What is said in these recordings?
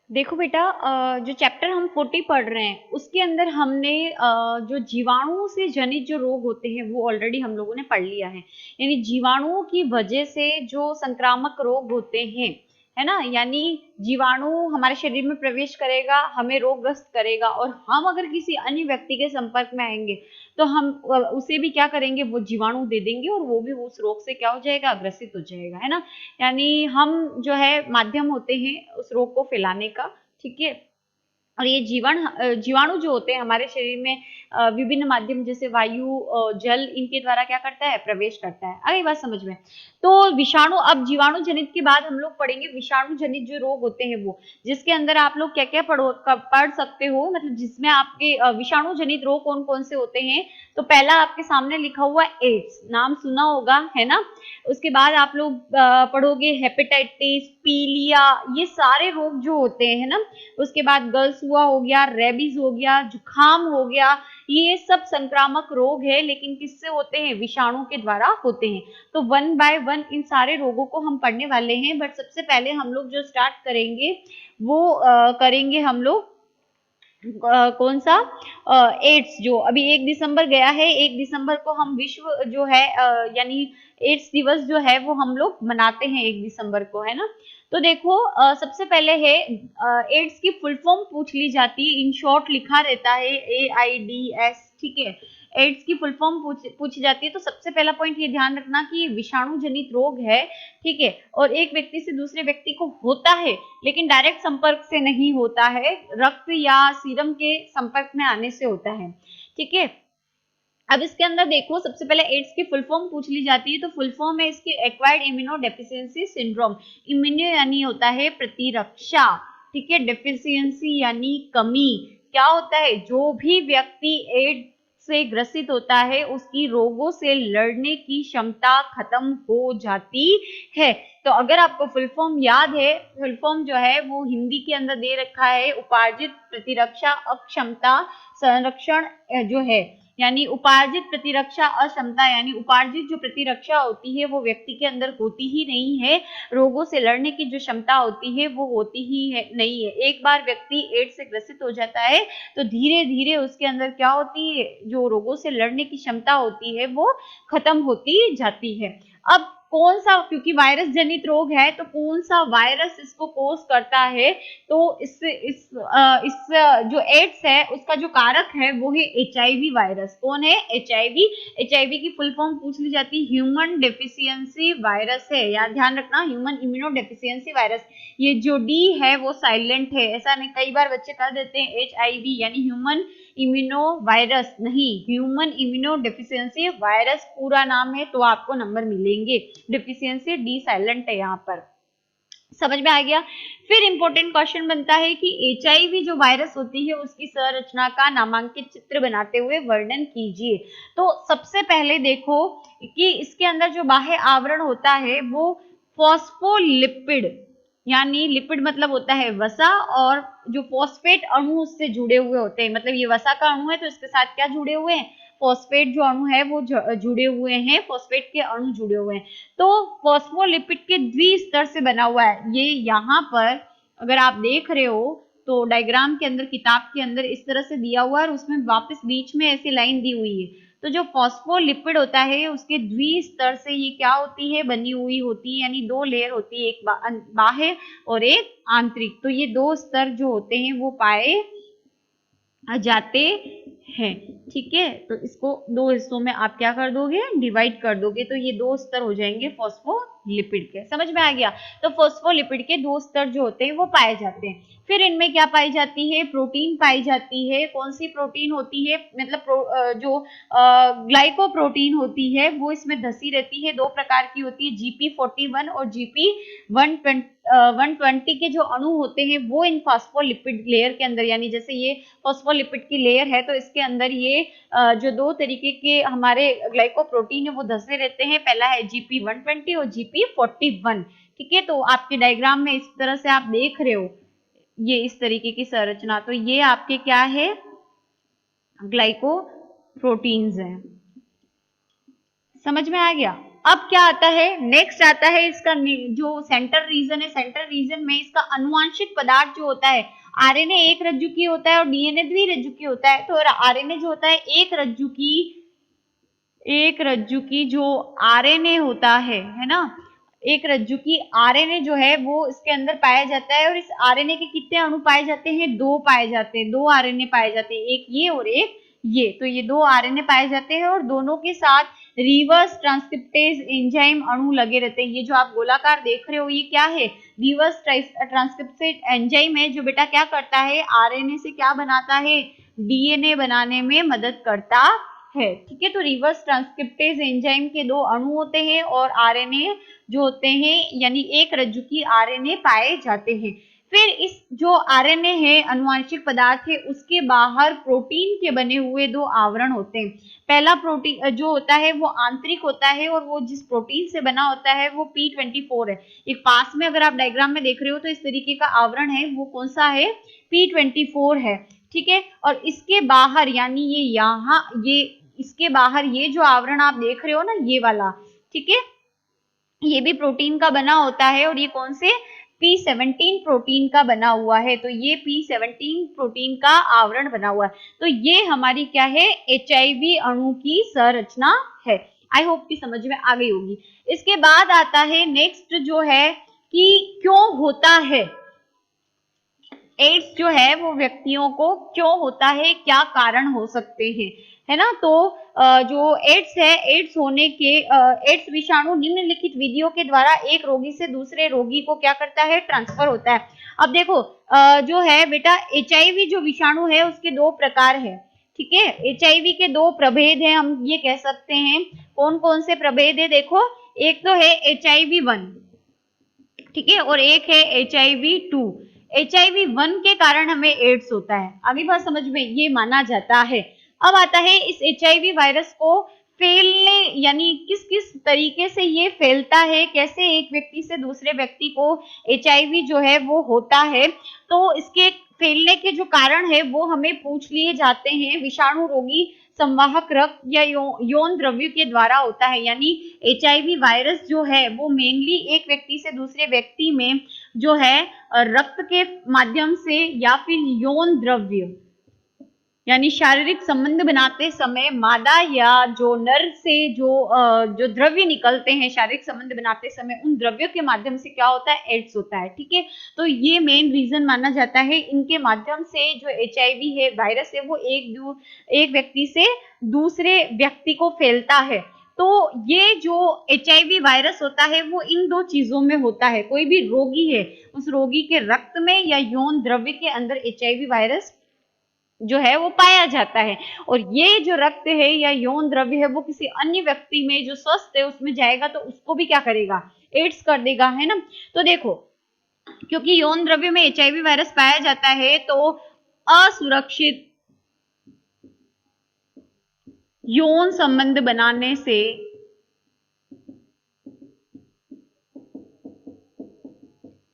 देखो बेटा, जो चैप्टर हम 40 पढ़ रहे हैं उसके अंदर हमने जो जीवाणुओं से जनित जो रोग होते हैं वो ऑलरेडी हम लोगों ने पढ़ लिया है। यानी जीवाणुओं की वजह से जो संक्रामक रोग होते हैं, है ना, यानी जीवाणु हमारे शरीर में प्रवेश करेगा, हमें रोगग्रस्त करेगा, और हम अगर किसी अन्य व्यक्ति के संपर्क में आएंगे तो हम उसे भी क्या करेंगे, वो जीवाणु दे देंगे और वो भी उस रोग से क्या हो जाएगा, ग्रसित हो जाएगा, है ना। यानी हम जो है माध्यम होते हैं उस रोग को फैलाने का, ठीक है। और ये जीवाणु जो होते हैं हमारे शरीर में विभिन्न माध्यम जैसे वायु, जल, इनके द्वारा क्या करता है, प्रवेश करता है। आई बात समझ में। तो विषाणु, अब जीवाणु जनित के बाद हम लोग पढ़ेंगे विषाणु जनित जो रोग होते हैं वो, जिसके अंदर आप लोग क्या क्या पढ़ सकते हो, मतलब जिसमें आपके विषाणु जनित रोग कौन कौन से होते हैं। तो पहला आपके सामने लिखा हुआ एड्स, नाम सुना होगा, है ना। उसके बाद आप लोग पढ़ोगे हेपेटाइटिस, पीलिया, ये सारे रोग जो होते हैं ना। उसके बाद गर्ल्स हुआ हो गया, रेबीज हो गया, जुखाम हो गया, ये सब संक्रामक रोग है, लेकिन किससे होते हैं, विषाणु के द्वारा होते हैं। तो वन बाय वन इन सारे रोगों को हम पढ़ने वाले हैं, बट सबसे पहले हम लोग जो स्टार्ट करेंगे वो करेंगे हम लोग कौन सा, एड्स। जो अभी 1 दिसंबर गया है, 1 दिसंबर को हम विश्व जो है यानी एड्स दिवस जो है वो हम लोग मनाते हैं 1 दिसंबर को, है ना। तो देखो सबसे पहले है एड्स की फुल फॉर्म पूछ ली जाती है, इन शॉर्ट लिखा रहता है AIDS, ठीक है। एड्स की फुल फॉर्म पूछी जाती है। तो सबसे पहला पॉइंट ये ध्यान रखना कि ये विषाणु जनित रोग है, ठीक है, और एक व्यक्ति से दूसरे व्यक्ति को होता है, लेकिन डायरेक्ट संपर्क से नहीं होता है, रक्त या सीरम के संपर्क में आने से होता है, ठीक है। अब इसके अंदर देखो सबसे पहले एड्स की फुल फॉर्म पूछ ली जाती है। तो फुल फॉर्म है इसकी acquired immuno deficiency syndrome. Immuno यानी होता है प्रतिरक्षा, ठीक है, डेफिशिएंसी यानी कमी। क्या होता है, जो भी व्यक्ति एड्स से ग्रसित होता है उसकी रोगों से लड़ने की क्षमता खत्म हो जाती है। तो अगर आपको फुल फॉर्म याद है, फुल फॉर्म जो है वो हिंदी के अंदर दे रखा है, उपार्जित प्रतिरक्षा अक्षमता संरक्षण जो है, यानी उपार्जित प्रतिरक्षा अक्षमता, यानी उपार्जित जो प्रतिरक्षा होती है वो व्यक्ति के अंदर होती ही नहीं है, रोगों से लड़ने की जो क्षमता होती है वो होती ही है नहीं है। एक बार व्यक्ति एड्स से ग्रसित हो जाता है तो धीरे धीरे उसके अंदर क्या होती है, जो रोगों से लड़ने की क्षमता होती है वो खत्म होती जाती है। अब कौन सा, क्योंकि वायरस जनित रोग है तो कौन सा वायरस इसको कोज करता है, तो इस जो एड्स है उसका जो कारक है वो है HIV वायरस। कौन है, HIV। HIV की फुल फॉर्म पूछ ली जाती है, ह्यूमन डेफिशिएंसी वायरस है, याद ध्यान रखना, ह्यूमन इम्यूनो डेफिशिएंसी वायरस। ये जो डी है वो साइलेंट है, ऐसा नहीं, कई बार बच्चे कर देते हैं HIV यानी ह्यूमन इम्यूनो वायरस, नहीं, ह्यूमन इम्यूनो डेफिशिएंसी वायरस पूरा नाम है, तो आपको नंबर मिलेंगे। डेफिशिएंसी डी साइलेंट है यहाँ पर, समझ में आ गया। फिर इंपॉर्टेंट क्वेश्चन बनता है कि HIV जो वायरस होती है उसकी संरचना का नामांकित चित्र बनाते हुए वर्णन कीजिए। तो सबसे पहले देखो कि इसके अंदर जो बाह्य आवरण होता है वो फॉस्फोलिपिड, यानी लिपिड मतलब होता है वसा, और जो फॉस्फेट अणु उससे जुड़े हुए होते हैं, मतलब ये वसा का अणु है तो इसके साथ क्या जुड़े हुए हैं, फॉस्फेट जो अणु है वो जुड़े हुए हैं, फॉस्फेट के अणु जुड़े हुए हैं। तो फॉस्फोलिपिड के द्विस्तर से बना हुआ है। ये यहाँ पर अगर आप देख रहे हो तो डायग्राम के अंदर, किताब के अंदर इस तरह से दिया हुआ है और उसमें वापस बीच में ऐसी लाइन दी हुई है। तो जो फॉस्फोलिपिड होता है उसके द्विस्तर से ये क्या होती है, बनी हुई होती है, यानी 2 लेयर होती है, एक बाह्य और एक आंतरिक। तो ये 2 स्तर जो होते हैं वो पाए जाते हैं, ठीक है। तो इसको 2 हिस्सों में आप क्या कर दोगे, डिवाइड कर दोगे, तो ये 2 स्तर हो जाएंगे फॉस्फोलिपिड के, समझ में आ गया। तो फॉस्फोलिपिड के 2 स्तर जो होते हैं वो पाए जाते हैं। फिर इनमें क्या पाई जाती है, प्रोटीन पाई जाती है। कौन सी प्रोटीन होती है, मतलब जो ग्लाइकोप्रोटीन होती है वो इसमें धसी रहती है, 2 प्रकार की होती है, GP41 और GP120 के जो अणु होते हैं वो इन फॉस्फोलिपिड लेयर के अंदर, यानी जैसे ये फॉस्फोलिपिड की लेयर है तो इसके अंदर ये जो 2 तरीके के हमारे ग्लाइकोप्रोटीन है वो धसे रहते हैं। पहला है GP120 और GP41, ठीक है। तो आपके डायग्राम में इस तरह से आप देख रहे हो ये इस तरीके की संरचना, तो ये आपके क्या है, ग्लाइकोप्रोटीन्स हैं, समझ में आ गया। अब क्या आता है, नेक्स्ट आता है इसका जो सेंट्रल रीजन है, सेंट्रल रीजन में इसका अनुवांशिक पदार्थ जो होता है, आरएनए एक रज्जुकी होता है और डीएनए द्विरज्जुकी होता है। तो आरएनए जो होता है एक रज्जु की जो आरएनए होता है ना, एक रज्जु की आरएनए जो है वो इसके अंदर पाया जाता है और इस आरएनए के कितने अणु पाए जाते हैं, दो पाए जाते हैं, दो आरएनए पाए जाते हैं, एक ये और एक ये। तो ये दो आरएनए पाए जाते हैं और दोनों के साथ रिवर्स ट्रांसक्रिप्टेज एंजाइम अणु लगे रहते हैं। ये जो आप गोलाकार देख रहे हो ये क्या है, रिवर्स ट्रांसक्रिप्टेज एंजाइम है, जो बेटा क्या करता है, आरएनए से क्या बनाता है, डीएनए बनाने में मदद करता है। ठीक है, तो रिवर्स ट्रांसक्रिप्टेज एंजाइम के दो अणु होते हैं और आरएनए जो होते हैं, यानी एक रज्जु की आरएनए पाए जाते हैं। फिर इस जो आरएनए है, अनुवांशिक पदार्थ है, उसके बाहर प्रोटीन के बने हुए दो आवरण होते हैं। पहला प्रोटीन जो होता है वो आंतरिक होता है और वो जिस प्रोटीन से बना होता है वो P24 है। एक पास में अगर आप डायग्राम में देख रहे हो तो इस तरीके का आवरण है, वो कौन सा है, P24 है। ठीक है, और इसके बाहर यानी ये यहाँ ये इसके बाहर ये जो आवरण आप देख रहे हो ना, ये वाला, ठीक है, ये भी प्रोटीन का बना होता है और ये कौन से, P17 प्रोटीन का बना हुआ है। तो ये P17 प्रोटीन का आवरण बना हुआ है। तो ये हमारी क्या है, HIV अणु की संरचना है। आई होप कि समझ में आ गई होगी। इसके बाद आता है नेक्स्ट जो है कि क्यों होता है एड्स, जो है वो व्यक्तियों को क्यों होता है, क्या कारण हो सकते हैं, है ना। तो जो एड्स है, एड्स होने के एड्स विषाणु निम्नलिखित विधियों के द्वारा एक रोगी से दूसरे रोगी को क्या करता है, ट्रांसफर होता है। अब देखो जो है बेटा HIV जो विषाणु है उसके दो प्रकार है। ठीक है, HIV के दो प्रभेद हैं, हम ये कह सकते हैं। कौन कौन से प्रभेद है, देखो, एक तो है HIV1, ठीक है, और एक है HIV2। HIV1 के कारण हमें एड्स होता है, अभी बात समझ में, ये माना जाता है। अब आता है इस HIV वायरस को फैलने, यानी किस किस तरीके से ये फैलता है, कैसे एक व्यक्ति से दूसरे व्यक्ति को HIV जो है वो होता है। तो इसके फैलने के जो कारण है वो हमें पूछ लिए जाते हैं। विषाणु रोगी संवाहक रक्त या यौन द्रव्य के द्वारा होता है, यानी HIV वायरस जो है वो मेनली एक व्यक्ति से दूसरे व्यक्ति में जो है रक्त के माध्यम से या फिर यौन द्रव्य यानी शारीरिक संबंध बनाते समय मादा या जो नर से जो द्रव्य निकलते हैं शारीरिक संबंध बनाते समय, उन द्रव्यों के माध्यम से क्या होता है, एड्स होता है। ठीक है, तो ये मेन रीजन माना जाता है। इनके माध्यम से जो HIV है, वायरस है, वो एक व्यक्ति से दूसरे व्यक्ति को फैलता है। तो ये जो HIV वायरस होता है वो इन दो चीजों में होता है। कोई भी रोगी है, उस रोगी के रक्त में या यौन द्रव्य के अंदर HIV वायरस जो है वो पाया जाता है, और ये जो रक्त है या यौन द्रव्य है वो किसी अन्य व्यक्ति में जो स्वस्थ है उसमें जाएगा तो उसको भी क्या करेगा, एड्स कर देगा, है ना। तो देखो, क्योंकि यौन द्रव्य में HIV वायरस पाया जाता है तो असुरक्षित यौन संबंध बनाने से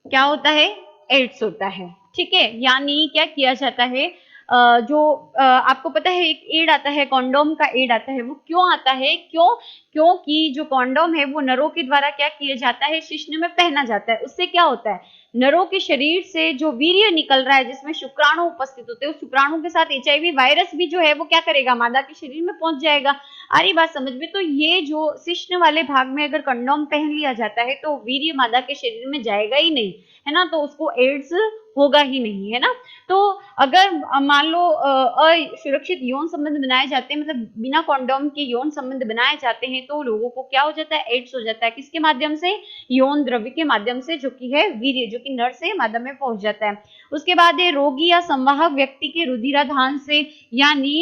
क्या होता है, एड्स होता है। ठीक है, यानी क्या किया जाता है, आपको पता है एक एड आता है, कॉन्डोम का एड आता है, वो क्यों आता है, क्योंकि जो कॉन्डोम है वो नरों के द्वारा क्या किया जाता है, शिश्न में पहना जाता है। उससे क्या होता है, नरों के शरीर से जो वीर्य निकल रहा है जिसमें शुक्राणु उपस्थित होते हैं, उस शुक्राणु के साथ HIV वायरस भी जो है वो क्या करेगा, मादा के शरीर में पहुंच जाएगा। आ रही बात समझ में। तो ये जो शिश्न वाले भाग में अगर कंडोम पहन लिया जाता है तो वीर्य मादा के शरीर में जाएगा ही नहीं, है ना, तो उसको एड्स होगा ही नहीं, है ना। तो अगर मान लो असुरक्षित यौन संबंध बनाए जाते हैं, मतलब बिना कॉन्डोम के यौन संबंध बनाए जाते हैं, तो लोगों को क्या हो जाता है, एड्स हो जाता है। किसके माध्यम से, यौन द्रव्य के माध्यम से, जो कि है वीर्य, जो कि नर से मादा में पहुंच जाता है। उसके बाद ये रोगी या संवाहक व्यक्ति के रुधिराधान से यानी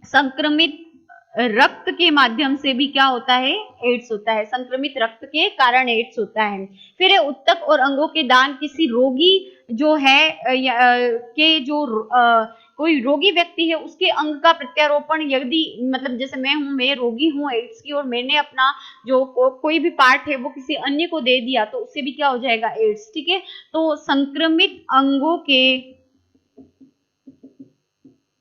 संक्रमित रक्त के माध्यम से भी क्या होता है, एड्स होता है। संक्रमित रक्त के कारण एड्स होता है। फिर उत्तक और अंगों के दान, किसी रोगी जो है के जो कोई रोगी व्यक्ति है उसके अंग का प्रत्यारोपण, यदि मतलब जैसे मैं रोगी हूँ एड्स की और मैंने अपना जो कोई भी पार्ट है वो किसी अन्य को दे दिया तो उससे भी क्या हो जाएगा, एड्स। ठीक है, तो संक्रमित अंगों के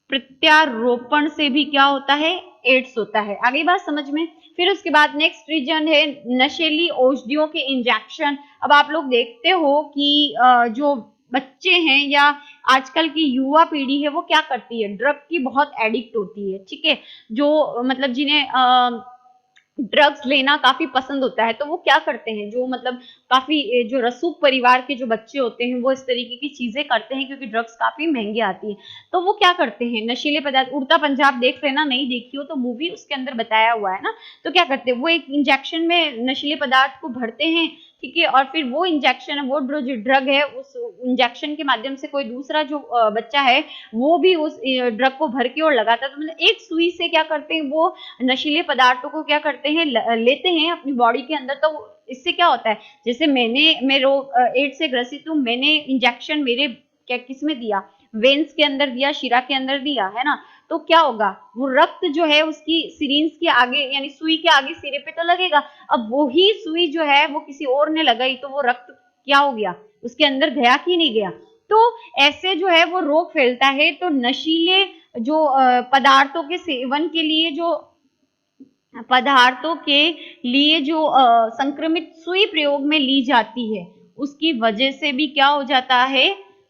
प्रत्यारोपण से भी क्या होता है, एड्स होता है। आगे बात समझ में। फिर उसके बाद नेक्स्ट रीजन है नशीली औषधियों के इंजेक्शन। अब आप लोग देखते हो कि जो बच्चे हैं या आजकल की युवा पीढ़ी है वो क्या करती है, ड्रग की बहुत एडिक्ट होती है, ठीक है। जो मतलब जिन्हें ड्रग्स लेना काफी पसंद होता है, तो वो क्या करते हैं, जो मतलब काफी जो रसूख परिवार के जो बच्चे होते हैं वो इस तरीके की चीजें करते हैं, क्योंकि ड्रग्स काफी महंगी आती है। तो वो क्या करते हैं, नशीले पदार्थ, उड़ता पंजाब देख लेना, नहीं देखी हो तो मूवी, उसके अंदर बताया हुआ है ना। तो क्या करते हैं, वो एक इंजेक्शन में नशीले पदार्थ को भरते हैं, ठीक है, और फिर वो इंजेक्शन है, वो जो ड्रग है, उस इंजेक्शन के माध्यम से कोई दूसरा जो बच्चा है वो भी उस ड्रग को भर के और लगाता है। तो मतलब एक सुई से क्या करते हैं, वो नशीले पदार्थों को क्या करते हैं, लेते हैं अपनी बॉडी के अंदर। तो इससे क्या होता है, जैसे मैं रोग एड्स से ग्रसित हूँ, मैंने इंजेक्शन मेरे क्या किसमें दिया, वेन्स के अंदर दिया, शिरा के अंदर दिया, है ना। तो क्या होगा, वो रक्त जो है उसकी सिरिंज के आगे यानी सुई के आगे सिरे पे तो लगेगा। अब वही सुई जो है वो किसी और ने लगाई, तो वो रक्त क्या हो गया, उसके अंदर गया कि नहीं गया। तो ऐसे जो है वो रोग फैलता है। तो नशीले जो पदार्थों के सेवन के लिए जो पदार्थों के लिए जो संक्रमित सुई प्रयोग में ली जाती है, उसकी वजह से भी क्या हो जाता है,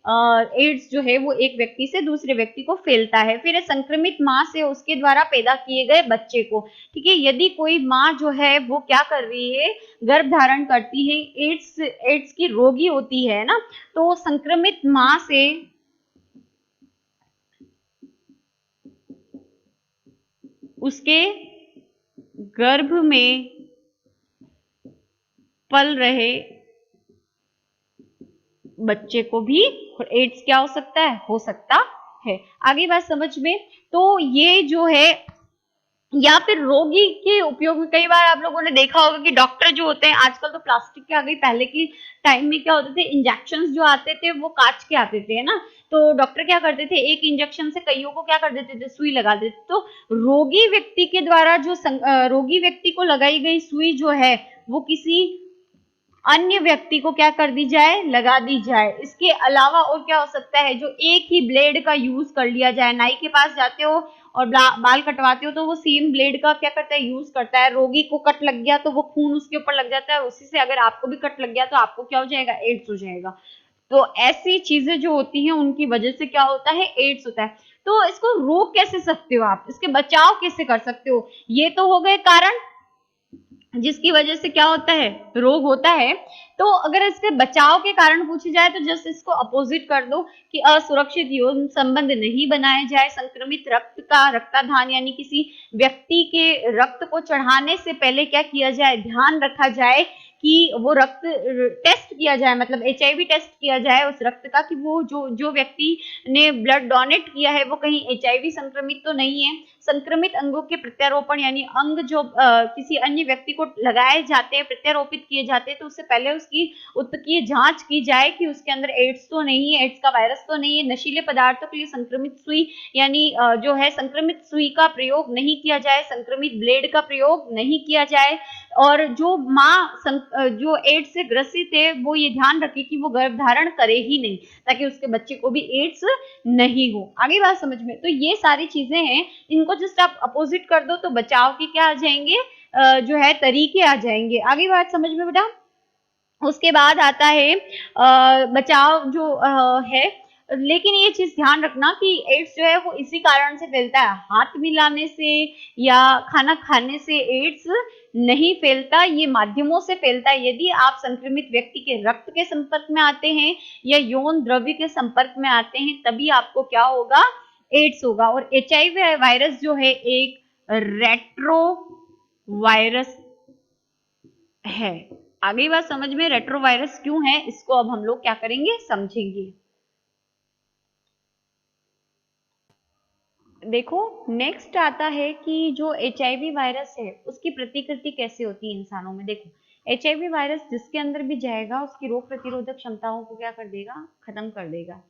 एड्स जो है वो एक व्यक्ति से दूसरे व्यक्ति को फैलता है। फिर संक्रमित माँ से उसके द्वारा पैदा किए गए बच्चे को, ठीक है। यदि कोई माँ जो है वो क्या कर रही है, गर्भ धारण करती है, एड्स एड्स की रोगी होती है ना, तो संक्रमित माँ से उसके गर्भ में पल रहे बच्चे को भी एड्स क्या हो सकता है, हो सकता है। आगे बात समझ में। तो ये जो है, या फिर रोगी के उपयोग में कई बार आप लोगों ने देखा होगा कि डॉक्टर जो होते हैं, आजकल तो प्लास्टिक के आ गई, पहले की टाइम में क्या होते थे, इंजेक्शन जो आते थे वो कांच के आते थे, है ना। तो डॉक्टर क्या करते थे, एक इंजेक्शन से कईयों को क्या कर देते थे, सुई लगा देते। तो रोगी व्यक्ति के द्वारा जो रोगी व्यक्ति को लगाई गई सुई जो है वो किसी अन्य व्यक्ति को क्या कर दी जाए, लगा दी जाए। इसके अलावा और क्या हो सकता है, जो एक ही ब्लेड का यूज कर लिया जाए, नाई के पास जाते हो और बाल कटवाते हो तो वो सेम ब्लेड का क्या करता है, यूज करता है। रोगी को कट लग गया तो वो खून उसके ऊपर लग जाता है, उसी से अगर आपको भी कट लग गया तो आपको क्या हो जाएगा, एड्स हो जाएगा। तो ऐसी चीजें जो होती हैं उनकी वजह से क्या होता है, एड्स होता है। तो इसको रोक कैसे सकते हो आप, इसके बचाव कैसे कर सकते हो, ये तो हो गए कारण जिसकी वजह से क्या होता है, रोग होता है। तो अगर इसके बचाव के कारण पूछे जाए तो जस्ट इसको अपोजिट कर दो कि असुरक्षित यौन संबंध नहीं बनाए जाए, संक्रमित रक्त का रक्ताधान यानी किसी व्यक्ति के रक्त को चढ़ाने से पहले क्या किया जाए, ध्यान रखा जाए कि वो रक्त टेस्ट किया जाए, मतलब HIV टेस्ट किया जाए उस रक्त का, कि वो जो जो व्यक्ति ने ब्लड डोनेट किया है वो कहीं HIV संक्रमित तो नहीं है। संक्रमित अंगों के प्रत्यारोपण यानी अंग जो किसी अन्य व्यक्ति को लगाए जाते हैं, प्रत्यारोपित किए जाते हैं, तो उससे पहले उसकी उत्तकीय जांच की जाए कि उसके अंदर एड्स तो नहीं है, एड्स का वायरस तो नहीं है। नशीले पदार्थों के लिए संक्रमित सुई यानी जो है संक्रमित सुई का प्रयोग नहीं किया जाए, संक्रमित ब्लेड का प्रयोग नहीं किया जाए। और जो माँ जो एड्स से ग्रसित है वो ये ध्यान रखे कि वो गर्भ धारण करे ही नहीं, ताकि उसके बच्चे को भी एड्स नहीं हो। आगे बात समझ में। तो ये सारी चीजें हैं, इनको जस्ट आप अपोजिट कर दो तो बचाव के क्या आ जाएंगे, जो है तरीके आ जाएंगे। आगे बात समझ में बेटा। उसके बाद आता है बचाव जो है, लेकिन ये चीज ध्यान रखना कि एड्स जो है वो इसी कारण से फैलता है, हाथ मिलाने से या खाना खाने से एड्स नहीं फैलता, ये माध्यमों से फैलता है। यदि आप संक्रमित व्यक्ति के रक्त के संपर्क में आते हैं या यौन द्रव्य के संपर्क में आते हैं तभी आपको क्या होगा, एड्स होगा। और HIV वायरस जो है एक रेट्रो वायरस है। आगे बात समझ में, रेट्रोवायरस क्यों है इसको अब हम लोग क्या करेंगे, समझेंगे। देखो नेक्स्ट आता है कि जो HIV वायरस है उसकी प्रतिकृति कैसे होती है इंसानों में। देखो HIV वायरस जिसके अंदर भी जाएगा उसकी रोग प्रतिरोधक क्षमताओं को क्या कर देगा, खत्म कर देगा।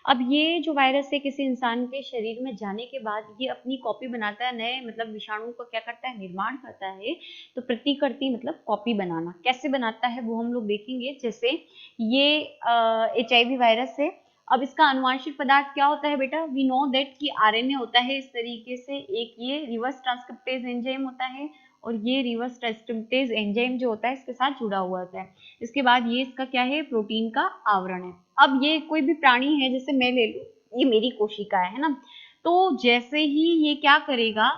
अब ये जो वायरस है किसी इंसान के शरीर में जाने के बाद ये अपनी कॉपी बनाता है, नए मतलब विषाणु को क्या करता है, निर्माण करता है। तो प्रतिकृति मतलब कॉपी बनाना, कैसे बनाता है वो हम लोग देखेंगे। जैसे ये HIV वायरस है, अब इसका अनुवांशिक पदार्थ क्या होता है बेटा, वी नो दैट कि RNA होता है इस तरीके से, एक ये रिवर्स ट्रांसक्रिप्टेज एंजाइम होता है और ये रिवर्स ट्रांसक्रिप्टेज एंजाइम जो होता है इसके साथ जुड़ा हुआ होता है। इसके बाद ये इसका क्या है, प्रोटीन का आवरण है। अब ये कोई भी प्राणी है, जैसे मैं ले लूं, ये मेरी कोशिका है ना, तो जैसे ही ये क्या करेगा,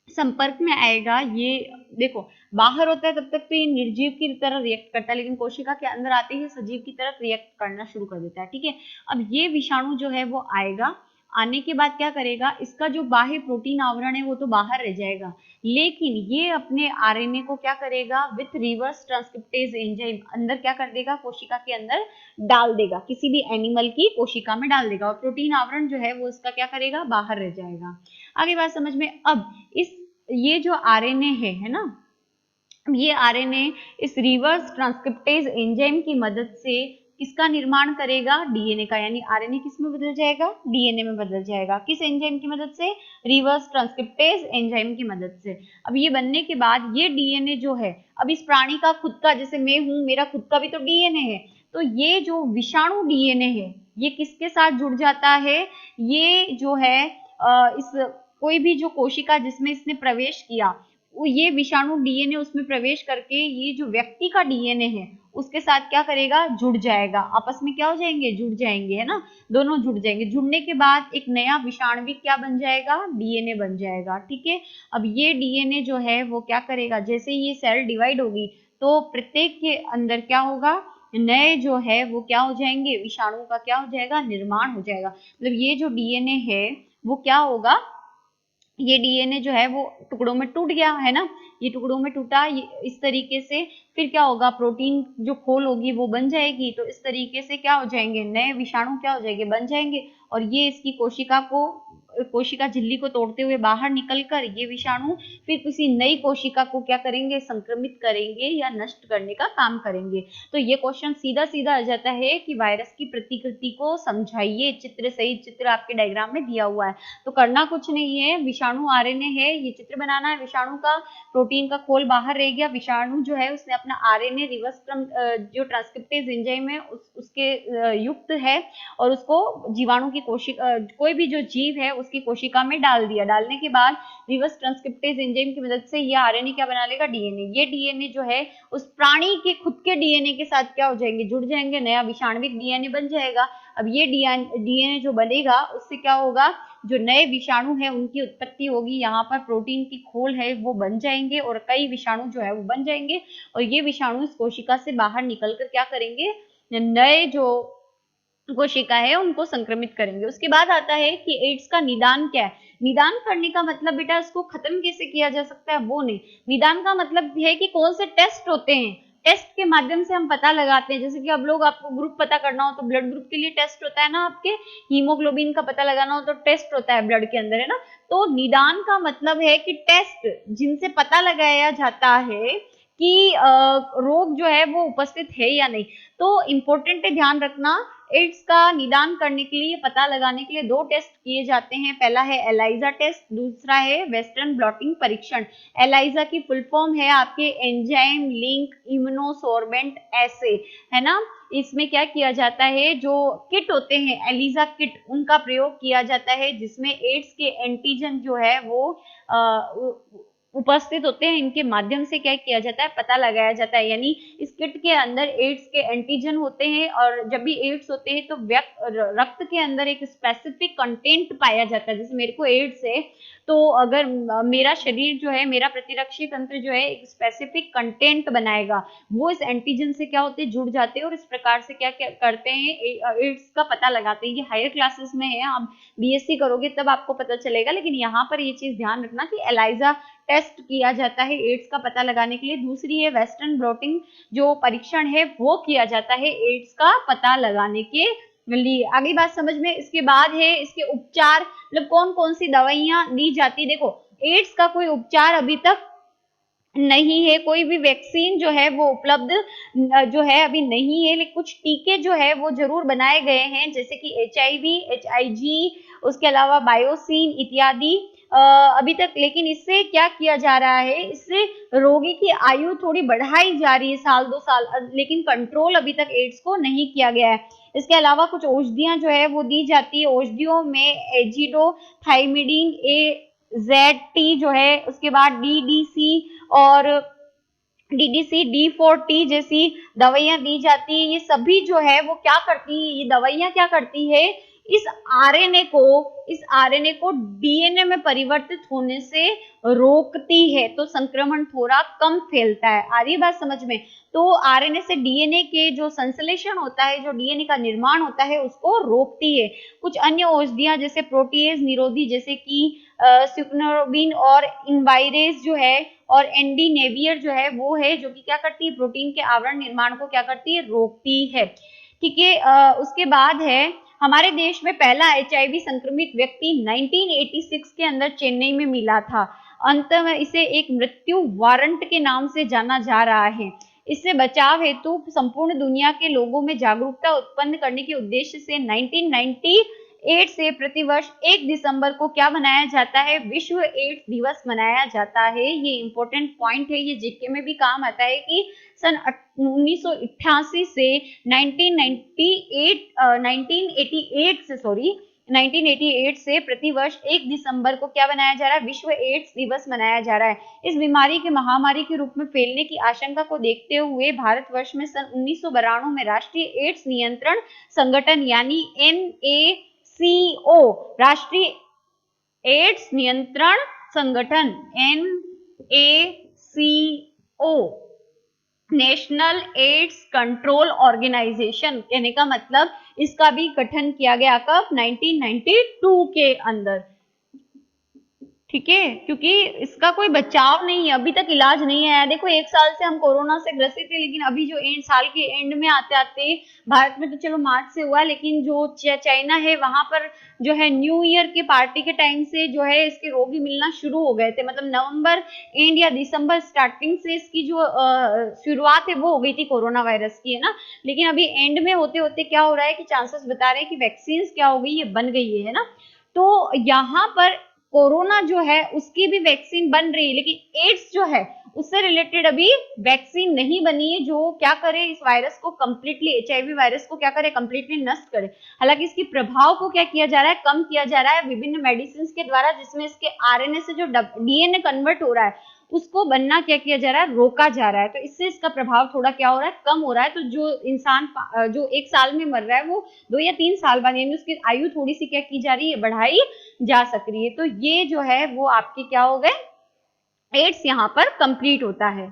संपर्क में आएगा, ये देखो बाहर होता है तब तक तो ये निर्जीव की तरह रिएक्ट करता है, लेकिन कोशिका के अंदर आते ही सजीव की तरह रिएक्ट करना शुरू कर देता है। ठीक है, अब ये विषाणु जो है वो आएगा, आने के बाद क्या करेगा, इसका जो बाह्य प्रोटीन आवरण है वो तो बाहर रह जाएगा, लेकिन ये अपने आरएनए को क्या करेगा, विथ रिवर्स ट्रांसक्रिप्टेज एंजाइम अंदर क्या कर देगा, कोशिका के अंदर डाल देगा, किसी भी एनिमल की कोशिका में डाल देगा, और प्रोटीन आवरण जो है वो इसका क्या करेगा, बाहर रह जाएगा। आगे बात समझ में। अब इस ये जो आरएनए है ना, ये आरएनए इस रिवर्स ट्रांसक्रिप्टेज एंजाइम की मदद से किसका निर्माण करेगा, डीएनए का, यानी आरएनए किस में बदल जाएगा, डीएनए में बदल जाएगा। किस एंजाइम की मदद से, रिवर्स ट्रांसक्रिप्टेज एंजाइम की मदद से। अब ये बनने के बाद ये डीएनए जो है, अब इस प्राणी का खुद का, जैसे मैं हूं, मेरा खुद का भी तो डीएनए है, तो ये जो विषाणु डीएनए है ये किसके साथ जुड़ जाता है, ये जो है इस कोई भी जो कोशिका जिसमें इसने प्रवेश किया, वो ये विषाणु डीएनए उसमें प्रवेश करके ये जो व्यक्ति का डीएनए है उसके साथ क्या करेगा, जुड़ जाएगा, आपस में क्या हो जाएंगे, जुड़ जाएंगे, है ना, दोनों जुड़ जाएंगे। जुड़ने के बाद एक नया विषाणुविक क्या बन जाएगा, डीएनए बन जाएगा। ठीक है, अब ये डीएनए जो है वो क्या करेगा, जैसे ये सेल डिवाइड होगी तो प्रत्येक के अंदर क्या होगा, नए जो है वो क्या हो जाएंगे, विषाणु का क्या हो जाएगा, निर्माण हो जाएगा। मतलब ये जो डीएनए है वो क्या होगा, ये डीएनए जो है वो टुकड़ों में टूट गया, है ना, ये टुकड़ों में टूटा, ये इस तरीके से फिर क्या होगा, प्रोटीन जो खोल होगी वो बन जाएगी, तो इस तरीके से क्या हो जाएंगे, नए विषाणु क्या हो जाएंगे, बन जाएंगे, और ये इसकी कोशिका झिल्ली को तोड़ते हुए बाहर निकलकर ये विषाणु फिर किसी नई कोशिका को क्या करेंगे, संक्रमित करेंगे या नष्ट करने का काम करेंगे। तो ये क्वेश्चन सीधा सीधा आ जाता है कि वायरस की प्रतिकृति को समझाइए, चित्र सहित, चित्र आपके डायग्राम में दिया हुआ है, तो करना कुछ नहीं है, विषाणु आरएनए है, ये चित्र बनाना है, विषाणु का प्रोटीन का खोल बाहर रह गया, विषाणु जो है उसने अपना आरएनए रिवर्स जो ट्रांसक्रिप्टेज एंजाइम है उसके युक्त है, और उसको जीवाणु की कोशिका, कोई भी जो जीव है उसकी कोशिका में डाल दिया। डालने के बाद रिवर्स ट्रांसक्रिप्टेज एंजाइम की मदद से ये आरएनए क्या बना लेगा, डीएनए। ये डीएनए जो है उस प्राणी के खुद के डीएनए के साथ क्या हो जाएंगे, जुड़ जाएंगे, नया विषाणुविक डीएनए बन जाएगा। अब ये डीएनए जो बनेगा उससे क्या होगा, जो नए विषाणु है उनकी उत्पत्ति होगी, यहाँ पर प्रोटीन की खोल है वो बन जाएंगे और कई विषाणु जो है वो बन जाएंगे, और ये विषाणु इस कोशिका से बाहर निकलकर क्या करेंगे, नए जो कोशिका है उनको संक्रमित करेंगे। उसके बाद आता है कि एड्स का निदान क्या है। निदान करने का मतलब बेटा इसको खत्म कैसे किया जा सकता है वो नहीं, निदान का मतलब है कि कौन से टेस्ट होते हैं, टेस्ट के माध्यम से हम पता लगाते हैं। जैसे कि अब लोग, आपको ग्रुप पता करना हो तो ब्लड ग्रुप के लिए टेस्ट होता है ना, आपके हीमोग्लोबिन का पता लगाना हो तो टेस्ट होता है ब्लड के अंदर, है ना। तो निदान का मतलब है कि टेस्ट जिनसे पता लगाया जाता है कि रोग जो है वो उपस्थित है या नहीं। तो इम्पोर्टेंट है ध्यान रखना, एड्स का निदान करने के लिए, पता लगाने के लिए दो टेस्ट किए जाते हैं। पहला है एलाइजा टेस्ट, दूसरा है वेस्टर्न ब्लॉटिंग परीक्षण। एलाइजा की फुल फॉर्म है आपके एंजाइम लिंक इम्यूनोसोर्बेंट एसे, है ना। इसमें क्या किया जाता है, जो किट होते हैं एलिजा किट, उनका प्रयोग किया जाता है, जिसमें एड्स के एंटीजन जो है वो उपस्थित होते हैं। इनके माध्यम से क्या किया जाता है, पता लगाया जाता है। यानी इस किट के अंदर एड्स के एंटीजन होते हैं, और जब भी एड्स होते हैं तो रक्त के अंदर एक स्पेसिफिक कंटेंट पाया जाता है। जैसे मेरे को एड्स है तो अगर मेरा शरीर जो है, मेरा प्रतिरक्षी तंत्र जो है एक स्पेसिफिक कंटेंट बनाएगा, वो इस एंटीजन से क्या होते हैं, जुड़ जाते हैं, और इस प्रकार से क्या क्या करते हैं, एड्स का पता लगाते हैं। ये हायर क्लासेस में है, आप बीएससी करोगे तब आपको पता चलेगा, लेकिन यहाँ पर ये चीज ध्यान रखना कि एलाइजा टेस्ट किया जाता है एड्स का पता लगाने के लिए। दूसरी है वेस्टर्न ब्लॉटिंग जो परीक्षण है वो किया जाता है एड्स का पता लगाने के लिए। आगे बात समझ में। इसके बाद है इसके उपचार, मतलब कौन कौन सी दवाइयां दी जाती। देखो एड्स का कोई उपचार अभी तक नहीं है, कोई भी वैक्सीन जो है वो उपलब्ध जो है अभी नहीं है, लेकिन कुछ टीके जो है वो जरूर बनाए गए हैं, जैसे कि HIV, HIG, उसके अलावा बायोसिन इत्यादि अभी तक। लेकिन इससे क्या किया जा रहा है, इससे रोगी की आयु थोड़ी बढ़ाई जा रही है, साल 2 साल, लेकिन कंट्रोल अभी तक एड्स को नहीं किया गया है। इसके अलावा कुछ औषधियां जो है वो दी जाती है। औषधियों में एजिडोथाइमिडीन, ZT जो है, उसके बाद DDC और DDC, D4T जैसी दवाइयां दी जाती है। ये सभी जो है वो क्या करती है, ये दवाइयां क्या करती है, इस आरएनए को डीएनए में परिवर्तित होने से रोकती है, तो संक्रमण थोड़ा कम फैलता है। आ रही है बात समझ में? तो आरएनए से डीएनए के जो संश्लेषण होता है, जो डीएनए का निर्माण होता है, उसको रोकती है। कुछ अन्य औषधियां जैसे प्रोटीएज निरोधी जैसे कि सिक्लोबिन और इनवायरेज जो है और एंडीनेवियर जो है वो है जो कि क्या करती है, प्रोटीन के आवरण निर्माण को क्या करती है, रोकती है। ठीक है, उसके बाद है हमारे देश में पहला एचआईवी संक्रमित व्यक्ति 1986 के अंदर चेन्नई में मिला था। अंत में इसे एक मृत्यु वारंट के नाम से जाना जा रहा है। इससे बचाव हेतु संपूर्ण दुनिया के लोगों में जागरूकता उत्पन्न करने के उद्देश्य से 1998 से प्रतिवर्ष 1 दिसंबर को क्या मनाया जाता है, विश्व एड्स दिवस मनाया जाता है। ये इंपॉर्टेंट पॉइंट है, ये जीके में भी काम आता है कि सन 1988 से 1988 से प्रतिवर्ष 1 दिसंबर को क्या बनाया जा रहा है, विश्व एड्स दिवस मनाया जा रहा है। इस बीमारी के महामारी के रूप में फैलने की आशंका को देखते हुए भारतवर्ष में सन 1992 में राष्ट्रीय एड्स नियंत्रण संगठन यानी NACO, राष्ट्रीय एड्स नियंत्रण संगठन NACO, national AIDS control organisation कहने का मतलब इसका भी गठन किया गया कब, 1992 के अंदर। ठीक है, क्योंकि इसका कोई बचाव नहीं है, अभी तक इलाज नहीं आया। देखो 1 साल से हम कोरोना से ग्रसित थे, लेकिन अभी जो साल के एंड में आते आते, भारत में तो चलो मार्च से हुआ, लेकिन जो चाइना है वहां पर जो है न्यू ईयर के पार्टी के टाइम से जो है इसके रोगी मिलना शुरू हो गए थे। मतलब नवंबर एंड या दिसंबर स्टार्टिंग से इसकी जो शुरुआत है वो हो गई थी कोरोना वायरस की, है ना। लेकिन अभी एंड में होते होते क्या हो रहा है कि चांसेस बता रहे हैं कि वैक्सीन क्या हो गई, ये बन गई है ना। तो यहाँ पर कोरोना जो है उसकी भी वैक्सीन बन रही है, लेकिन एड्स जो है उससे रिलेटेड अभी वैक्सीन नहीं बनी है जो क्या करे, इस वायरस को कंप्लीटली, एचआईवी वायरस को क्या करे, कंप्लीटली नष्ट करे। हालांकि इसके प्रभाव को क्या किया जा रहा है, कम किया जा रहा है विभिन्न मेडिसिन के द्वारा, जिसमें इसके आरएनए से जो डीएनए कन्वर्ट हो रहा है उसको बनना क्या किया जा रहा है, रोका जा रहा है। तो इससे इसका प्रभाव थोड़ा क्या हो रहा है, कम हो रहा है। तो जो इंसान जो 1 साल में मर रहा है वो 2 या 3 साल बाद, यानी उसकी आयु थोड़ी सी क्या की जा रही है, बढ़ाई जा सकती है। तो ये जो है वो आपके क्या हो गए, एड्स यहाँ पर कंप्लीट होता है।